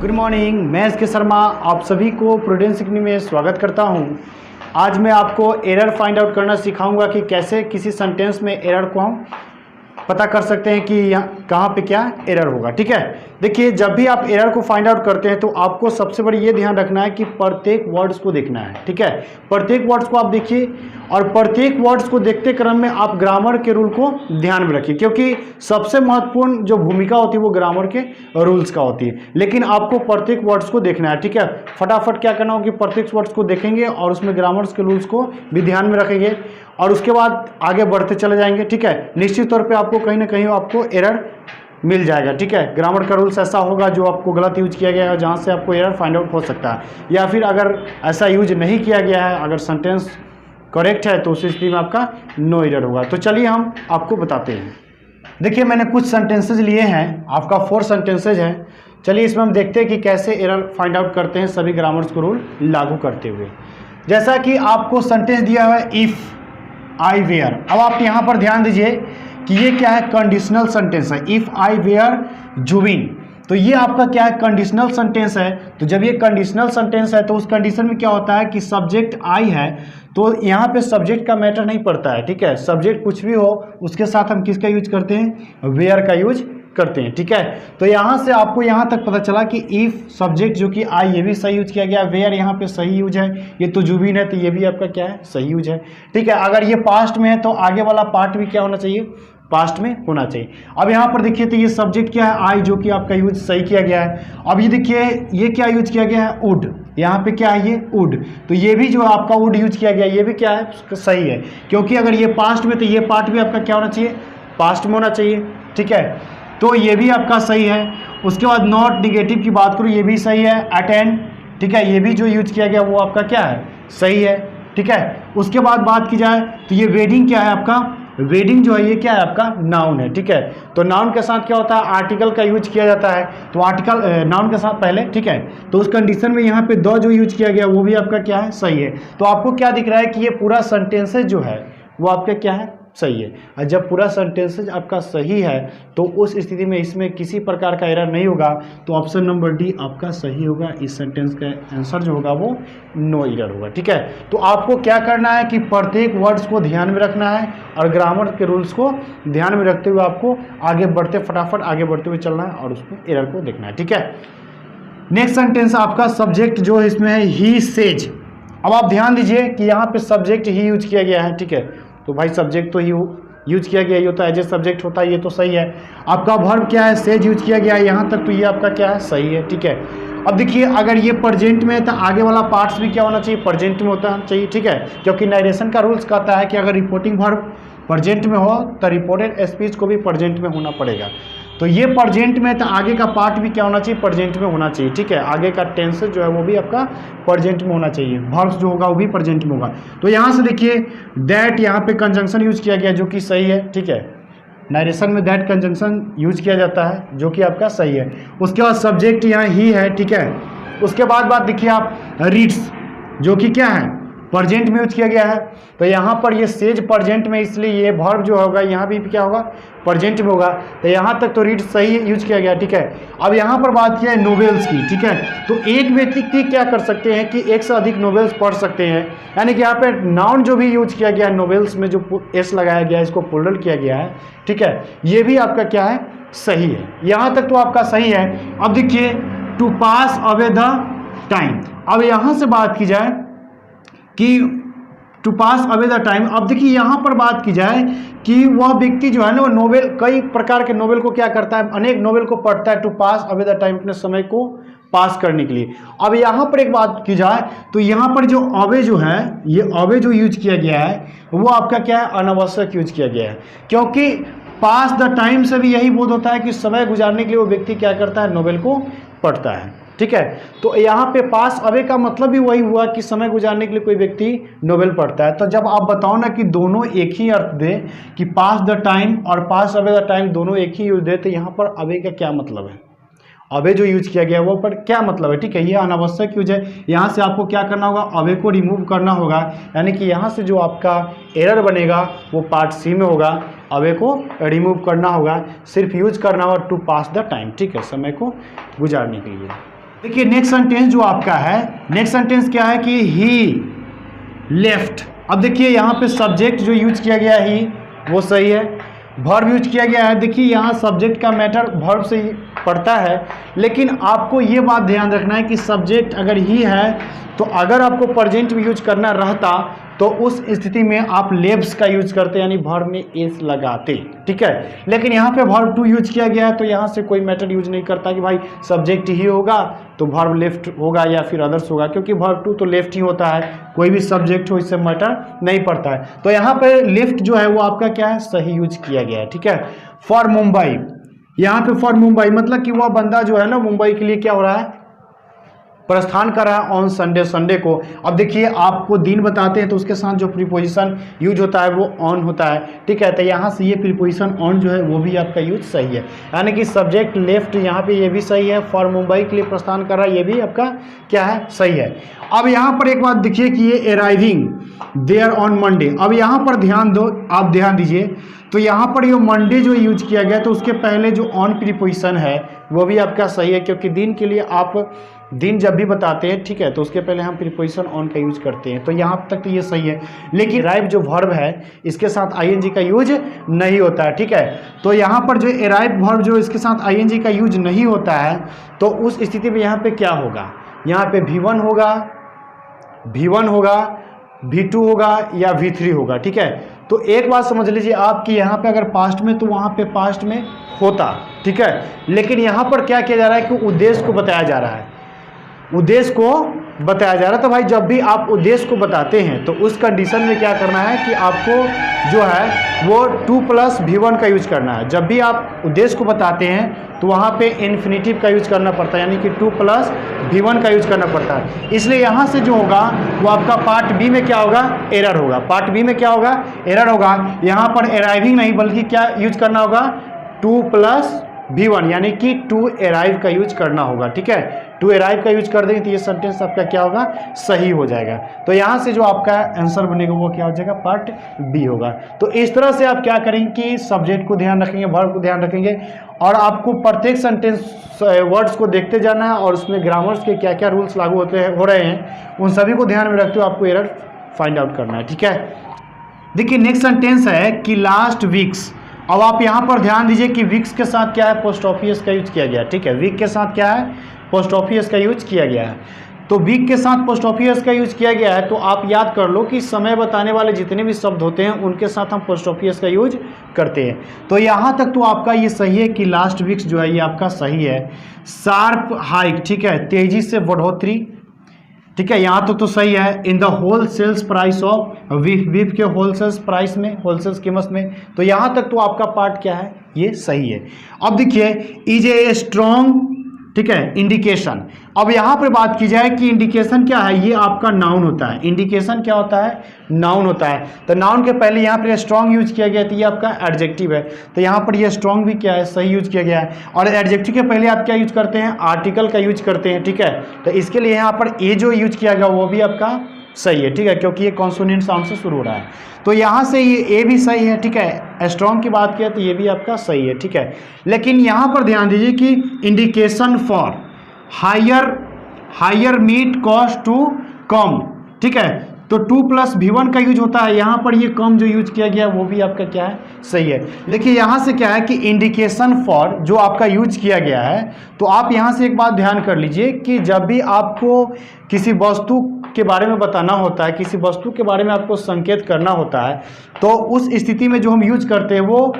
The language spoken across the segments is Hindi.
गुड मॉर्निंग, मैं एस के शर्मा आप सभी को प्रूडेंस अकेडमी में स्वागत करता हूं। आज मैं आपको एरर फाइंड आउट करना सिखाऊंगा कि कैसे किसी सेंटेंस में एरर को हम पता कर सकते हैं कि यहाँ कहाँ पे क्या एरर होगा। ठीक है, देखिए जब भी आप एरर को फाइंड आउट करते हैं तो आपको सबसे बड़ी ये ध्यान रखना है कि प्रत्येक वर्ड्स को देखना है। ठीक है, प्रत्येक वर्ड्स को आप देखिए और प्रत्येक वर्ड्स को देखते क्रम में आप ग्रामर के रूल को ध्यान में रखिए, क्योंकि सबसे महत्वपूर्ण जो भूमिका होती है वो ग्रामर के रूल्स का होती है। लेकिन आपको प्रत्येक वर्ड्स को देखना है। ठीक है, फटाफट क्या करना होगा कि प्रत्येक वर्ड्स को देखेंगे और उसमें ग्रामर्स के रूल्स को भी ध्यान में रखेंगे और उसके बाद आगे बढ़ते चले जाएंगे। ठीक है, निश्चित तौर पे आपको कहीं ना कहीं आपको एरर मिल जाएगा। ठीक है, ग्रामर का रूल्स ऐसा होगा जो आपको गलत यूज किया गया है, जहाँ से आपको एरर फाइंड आउट हो सकता है, या फिर अगर ऐसा यूज नहीं किया गया है, अगर सेंटेंस करेक्ट है तो उस स्थिति में आपका नो एरर होगा। तो चलिए हम आपको बताते हैं। देखिए मैंने कुछ सेंटेंसेज लिए हैं, आपका 4 सेंटेंसेज हैं। चलिए इसमें हम देखते हैं कि कैसे एरर फाइंड आउट करते हैं सभी ग्रामर्स को रूल लागू करते हुए। जैसा कि आपको सेंटेंस दिया हुआ है इफ़ आई वेयर। अब आप यहाँ पर ध्यान दीजिए कि ये क्या है, कंडीशनल सेंटेंस है। इफ़ आई वेयर जुबिन, तो ये आपका क्या है, कंडीशनल सेंटेंस है। तो जब ये कंडीशनल सेंटेंस है तो उस कंडीशन में क्या होता है कि सब्जेक्ट आई है, तो यहाँ पे सब्जेक्ट का मैटर नहीं पड़ता है। ठीक है, सब्जेक्ट कुछ भी हो उसके साथ हम किसका यूज करते हैं, वेयर का यूज करते हैं। ठीक है, तो यहाँ से आपको यहाँ तक पता चला कि इफ सब्जेक्ट जो कि आई ये भी सही यूज किया गया, वेयर यहाँ पे सही यूज है, ये तो जुबिन है तो ये भी आपका क्या है, सही यूज है। ठीक है, अगर ये पास्ट में है तो आगे वाला पार्ट भी क्या होना चाहिए, पास्ट में होना चाहिए। अब यहाँ पर देखिए तो ये सब्जेक्ट क्या है, आई, जो कि आपका यूज सही किया गया है। अब ये देखिए ये क्या यूज किया गया है, वुड, यहाँ पे क्या है ये वुड, तो ये भी जो आपका वुड यूज किया गया ये भी क्या है, सही है, क्योंकि अगर ये पास्ट में तो ये पार्ट भी आपका क्या होना चाहिए, पास्ट में होना चाहिए। ठीक है, तो ये भी आपका सही है। उसके बाद नॉट निगेटिव की बात करूँ, ये भी सही है। अटेंड, ठीक है, ये भी जो यूज किया गया वो आपका क्या है, सही है। ठीक है, उसके बाद बात की जाए तो ये वेडिंग क्या है आपका, वेडिंग जो है ये क्या है आपका, नाउन है। ठीक है, तो नाउन के साथ क्या होता है, आर्टिकल का यूज किया जाता है, तो आर्टिकल नाउन के साथ पहले। ठीक है, तो उस कंडीशन में यहाँ पे द जो यूज किया गया वो भी आपका क्या है, सही है। तो आपको क्या दिख रहा है कि ये पूरा सेंटेंसेज जो है वो आपका क्या है, सही है। और जब पूरा सेंटेंसेज आपका सही है तो उस स्थिति में इसमें किसी प्रकार का एरर नहीं होगा, तो ऑप्शन नंबर डी आपका सही होगा। इस सेंटेंस का आंसर जो होगा वो नो एरर होगा। ठीक है, तो आपको क्या करना है कि प्रत्येक वर्ड्स को ध्यान में रखना है और ग्रामर के रूल्स को ध्यान में रखते हुए आपको आगे बढ़ते फटाफट आगे बढ़ते हुए चलना है और उसको एरर को देखना है। ठीक है, नेक्स्ट सेंटेंस आपका सब्जेक्ट जो इसमें है ही सेज। अब आप ध्यान दीजिए कि यहाँ पे सब्जेक्ट ही यूज किया गया है। ठीक है, तो भाई सब्जेक्ट तो ही यूज किया गया, ये तो एज ए सब्जेक्ट होता है, ये तो सही है। आपका वर्ब क्या है, सेज यूज किया गया है यहाँ तक, तो ये आपका क्या है, सही है। ठीक है, अब देखिए अगर ये प्रेजेंट में है तो आगे वाला पार्ट्स भी क्या होना चाहिए, प्रेजेंट में होता चाहिए। ठीक है, क्योंकि नरेशन का रूल्स कहता है कि अगर रिपोर्टिंग वर्ब प्रेजेंट में हो तो रिपोर्टेड स्पीच को भी प्रेजेंट में होना पड़ेगा। तो ये प्रेजेंट में तो आगे का पार्ट भी क्या होना चाहिए, प्रेजेंट में होना चाहिए। ठीक है, आगे का टेंस जो है वो भी आपका प्रेजेंट में होना चाहिए, वर्ब्स जो होगा वो भी प्रेजेंट में होगा। तो यहाँ से देखिए दैट, यहाँ पे कंजंक्शन यूज किया गया जो कि सही है। ठीक है, नरेशन में दैट कंजंक्शन यूज किया जाता है जो कि आपका सही है। उसके बाद सब्जेक्ट यहाँ ही है। ठीक है, उसके बाद बात देखिए आप रीड्स, जो कि क्या है, प्रेजेंट में यूज किया गया है। तो यहाँ पर ये सेज प्रेजेंट में, इसलिए ये वर्ब जो होगा यहाँ भी क्या होगा, प्रेजेंट में होगा। तो यहाँ तक तो रीड सही यूज किया गया। ठीक है, अब यहाँ पर बात किया है नोवेल्स की। ठीक है, तो एक व्यक्ति क्या कर सकते हैं कि एक से अधिक नोवेल्स पढ़ सकते हैं, यानी कि यहाँ पे नाउन जो भी यूज किया गया है नोवेल्स में, जो एस लगाया गया है इसको प्लूरल किया गया है। ठीक है, ये भी आपका क्या है, सही है। यहाँ तक तो आपका सही है। अब देखिए to pass away the time. अब यहाँ से बात की जाए कि to pass away the time, अब देखिए यहाँ पर बात की जाए कि वह व्यक्ति जो है ना वो नोवेल, कई प्रकार के नोवेल को क्या करता है, अनेक नोवेल को पढ़ता है to pass away the time, अपने समय को पास करने के लिए। अब यहाँ पर एक बात की जाए तो यहाँ पर जो अवे जो है, ये अवे जो यूज किया गया है वो आपका क्या है, अनावश्यक यूज किया गया है, क्योंकि पास द टाइम से भी यही बोध होता है कि समय गुजारने के लिए वो व्यक्ति क्या करता है, नोवेल को पढ़ता है। ठीक है, तो यहाँ पे पास अवे का मतलब भी वही हुआ कि समय गुजारने के लिए कोई व्यक्ति नोवेल पढ़ता है। तो जब आप बताओ ना कि दोनों एक ही अर्थ दे, कि पास द टाइम और पास अवे द टाइम दोनों एक ही यूज दे, तो यहाँ पर अवे का क्या मतलब है, अवे जो यूज किया गया है वो पर क्या मतलब है। ठीक है, ये अनावश्यक यूज है। यहाँ से आपको क्या करना होगा, अवे को रिमूव करना होगा, यानी कि यहाँ से जो आपका एरर बनेगा वो पार्ट सी में होगा, अवे को रिमूव करना होगा, सिर्फ यूज करना होगा टू पास द टाइम। ठीक है, समय को गुजारने के लिए। देखिए नेक्स्ट सेंटेंस जो आपका है, नेक्स्ट सेंटेंस क्या है कि ही लेफ्ट। अब देखिए यहाँ पे सब्जेक्ट जो यूज किया गया है ही, वो सही है। वर्ब यूज किया गया है, देखिए यहाँ सब्जेक्ट का मैटर वर्ब से ही पड़ता है, लेकिन आपको ये बात ध्यान रखना है कि सब्जेक्ट अगर ही है तो अगर आपको प्रेजेंट में यूज करना रहता तो उस स्थिति में आप लेब्स का यूज करते, यानी वर्ब में एस लगाते, ठीक है। लेकिन यहाँ पे वर्ब टू यूज किया गया है तो यहाँ से कोई मैटर यूज नहीं करता कि भाई सब्जेक्ट ही होगा तो वर्ब लेफ्ट होगा या फिर अदर्स होगा, क्योंकि वर्ब टू तो लेफ्ट ही होता है, कोई भी सब्जेक्ट हो इससे मैटर नहीं पड़ता है। तो यहाँ पे लेफ्ट जो है वो आपका क्या है, सही यूज किया गया है, ठीक है। फॉर मुंबई, यहाँ पे फॉर मुंबई मतलब कि वह बंदा जो है ना मुंबई के लिए क्या हो रहा है, प्रस्थान कर रहा है ऑन संडे, संडे को। अब देखिए आपको दिन बताते हैं तो उसके साथ जो प्रीपोजिशन यूज होता है वो ऑन होता है, ठीक है। तो यहाँ से ये प्रीपोजिशन ऑन जो है वो भी आपका यूज सही है, यानी कि सब्जेक्ट लेफ्ट यहाँ पे ये भी सही है, फॉर मुंबई के लिए प्रस्थान कर रहा है ये भी आपका क्या है, सही है। अब यहाँ पर एक बात देखिए कि ये अराइविंग देयर ऑन मंडे, अब यहाँ पर ध्यान दो, आप ध्यान दीजिए, तो यहाँ पर ये मंडे जो यूज किया गया तो उसके पहले जो ऑन प्रीपोजिशन है वो भी आपका सही है, क्योंकि दिन के लिए आप दिन जब भी बताते हैं, ठीक है, तो उसके पहले हम प्रीपोजिशन ऑन का यूज करते हैं, तो यहाँ तक तो ये सही है। लेकिन अराइव जो वर्ब है इसके साथ आईएनजी का यूज नहीं होता है, ठीक है। तो यहाँ पर जो अराइव वर्ब जो इसके साथ आईएनजी का यूज नहीं होता है तो उस स्थिति में यहाँ पे क्या होगा, यहाँ पे V1 होगा, V1 होगा, V2 होगा या V3 होगा, ठीक है। तो एक बात समझ लीजिए आप कि यहाँ पे अगर पास्ट में तो वहाँ पे पास्ट में होता, ठीक है, लेकिन यहाँ पर क्या किया जा रहा है कि उद्देश्य को बताया जा रहा है, उद्देश्य को बताया जा रहा है। तो भाई जब भी आप उद्देश्य को बताते हैं तो उस कंडीशन में क्या करना है कि आपको जो है वो 2 + V1 का यूज करना है। जब भी आप उद्देश्य को बताते हैं तो वहाँ पे इन्फिनेटिव का यूज करना पड़ता है, यानी कि 2 + V1 का यूज करना पड़ता है। इसलिए यहाँ से जो होगा वो आपका पार्ट बी में क्या होगा, एरर होगा। पार्ट बी में क्या होगा, एरर होगा। यहाँ पर अराइविंग नहीं बल्कि क्या यूज करना होगा, 2 + V1, यानी कि टू अराइव का यूज करना होगा, ठीक है। टू अराइव का यूज कर देंगे तो ये सेंटेंस आपका क्या होगा, सही हो जाएगा। तो यहाँ से जो आपका आंसर बनेगा वो क्या हो जाएगा, पार्ट बी होगा। तो इस तरह से आप क्या करेंगे कि सब्जेक्ट को ध्यान रखेंगे, वर्ब को ध्यान रखेंगे, और आपको प्रत्येक सेंटेंस वर्ड्स को देखते जाना है और उसमें ग्रामर्स के क्या क्या रूल्स लागू हो रहे हैं उन सभी को ध्यान में रखते हुए आपको एरर फाइंड आउट करना है, ठीक है। देखिए नेक्स्ट सेंटेंस है कि लास्ट वीक्स। अब आप यहाँ पर ध्यान दीजिए कि वीक्स के साथ क्या है, पोस्ट ऑफिस का यूज किया गया, ठीक है। वीक के साथ क्या है, पोस्ट ऑफिस का यूज किया गया है। तो वीक के साथ पोस्ट ऑफिस का यूज किया गया है तो आप याद कर लो कि समय बताने वाले जितने भी शब्द होते हैं उनके साथ हम पोस्ट ऑफिस का यूज करते हैं। तो यहाँ तक तो आपका ये सही है कि लास्ट वीक्स जो है ये आपका सही है। शार्प हाइक, ठीक है, तेजी से बढ़ोतरी, ठीक है, यहाँ तो सही है। In the whole sales price of wheat के होलसेल्स प्राइस में, होलसेल्स कीमत में, तो यहाँ तक तो आपका पार्ट क्या है, ये सही है। अब देखिए इज ए स्ट्रॉन्ग, ठीक है, इंडिकेशन। अब यहाँ पर बात की जाए कि इंडिकेशन क्या है, ये आपका नाउन होता है। इंडिकेशन क्या होता है, नाउन होता है। तो नाउन के पहले यहाँ पर स्ट्रॉन्ग यूज किया गया तो ये आपका एडजेक्टिव है। तो यहाँ पर ये स्ट्रॉन्ग भी क्या है, सही यूज किया गया है। और एडजेक्टिव के पहले आप क्या यूज करते हैं, आर्टिकल का यूज करते हैं, ठीक है। तो इसके लिए यहाँ पर ए जो यूज किया गया वो भी आपका सही है, ठीक है, क्योंकि ये कॉन्सोनेंट साउंड से शुरू हो रहा है। तो यहाँ से ये ए भी सही है, ठीक है। स्ट्रॉन्ग की बात किया तो ये भी आपका सही है, ठीक है। लेकिन यहाँ पर ध्यान दीजिए कि indication for higher meat cost to come, ठीक है। तो 2 + V1 का यूज होता है, यहाँ पर ये कम जो यूज किया गया वो भी आपका क्या है, सही है। देखिए यहाँ से क्या है कि इंडिकेशन फॉर जो आपका यूज किया गया है, तो आप यहाँ से एक बात ध्यान कर लीजिए कि जब भी आपको किसी वस्तु के बारे में बताना होता है, किसी वस्तु के बारे में आपको संकेत करना होता है, तो उस स्थिति में जो हम यूज करते हैं वो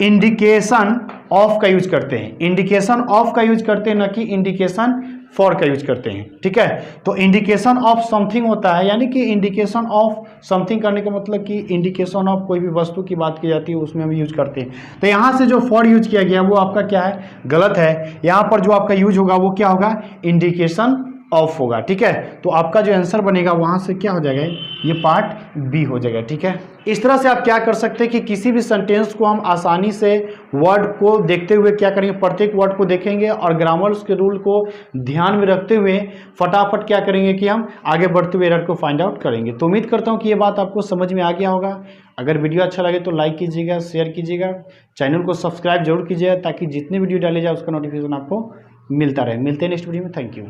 इंडिकेशन ऑफ का यूज करते हैं। इंडिकेशन ऑफ का यूज करते हैं, न कि इंडिकेशन फॉर का यूज करते हैं, ठीक है। तो इंडिकेशन ऑफ समथिंग होता है, यानी कि इंडिकेशन ऑफ समथिंग करने का मतलब कि इंडिकेशन ऑफ कोई भी वस्तु की बात की जाती है उसमें हम यूज करते हैं। तो यहाँ से जो फॉर यूज किया गया वो आपका क्या है, गलत है। यहाँ पर जो आपका यूज होगा वो क्या होगा, इंडिकेशन ऑफ होगा। ठीक है, तो आपका जो आंसर बनेगा वहाँ से क्या हो जाएगा, ये पार्ट बी हो जाएगा। ठीक है, इस तरह से आप क्या कर सकते हैं कि किसी भी सेंटेंस को हम आसानी से वर्ड को देखते हुए क्या करेंगे, प्रत्येक वर्ड को देखेंगे और ग्रामर्स के रूल को ध्यान में रखते हुए फटाफट क्या करेंगे कि हम आगे बढ़ते हुए एरर को फाइंड आउट करेंगे। तो उम्मीद करता हूँ कि ये बात आपको समझ में आ गया होगा। अगर वीडियो अच्छा लगे तो लाइक कीजिएगा, शेयर कीजिएगा, चैनल को सब्सक्राइब जरूर कीजिएगा ताकि जितने वीडियो डाले जाए उसका नोटिफिकेशन आपको मिलता रहे। मिलते हैं नेक्स्ट वीडियो में। Thank you.